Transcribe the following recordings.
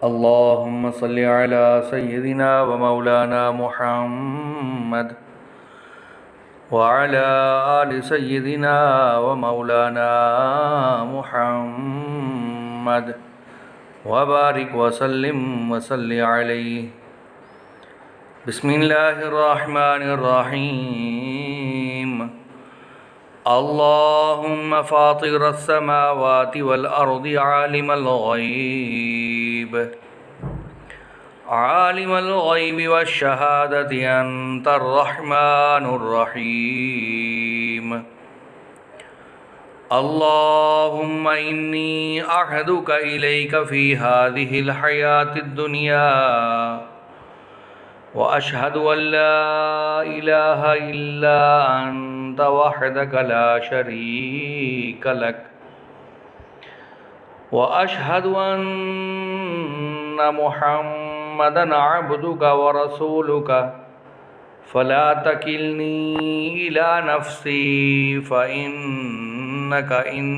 अल्लाहुम्म सल्लि अला सय्यिदिना व मौलाना मुहम्मद व अला आलि सय्यिदिना व मौलाना मुहम्मद व बारिक व सल्लिम व सल्लि अलैहि। बिस्मिल्लाहिर रहमानिर रहीम। अल्लाहुम्मा फातिरस समावाति वल अर्दि आलिमल गैबि वश्शहादति अंतर रहमानुर रहीम। अल्लाहुम्मा इन्नी अहदुका इलैका फी हादिहिल हयातिद दुनिया व अशहदु अल्ला इलाहा इल्ला अंत वहदक ला शरीक लक व अशहदु अन्ना मुहम्मदन अब्दुका व रसूलुका फला तकिलनी इला नफ्सी फ़इन्नका इन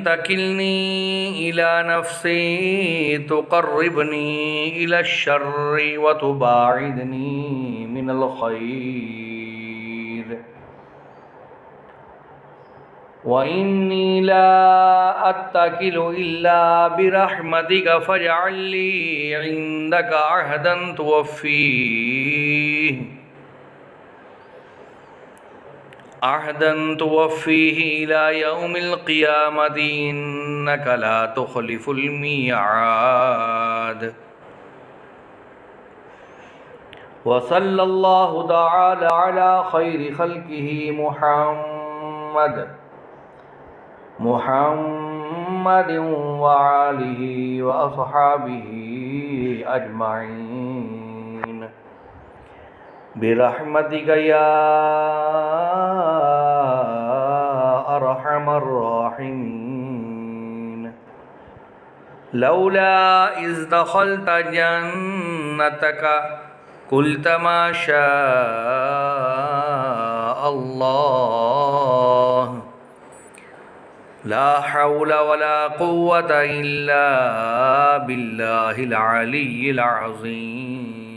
तकिलनी इला नफ्सी तुक़र्रिबनी इला शर्रि व तुबाइदनी मिनल खैर व इन्नी ला अत्तकिलु इल्ला बिरहमतिका फ़जअल्ली इंदका अहदन तुवफ़्फ़ीहि इला यौमिल क़ियामति इन्नका ला तुख़लिफ़ुल मिआद। व सल्लल्लाहु तआला अला खैरि ख़ल्क़िहि मुहम्मदिन व आलिहि व अस्हाबिहि अजमईन बिरहमतिका या अरहमर राहिमीन। लौला इज़ दख़लत जन्नतका कुल्त मा शाअ अल्लाह ला हौला वला कुव्वता इल्ला बिल्लाहिल अलिय्यिल अज़ीम।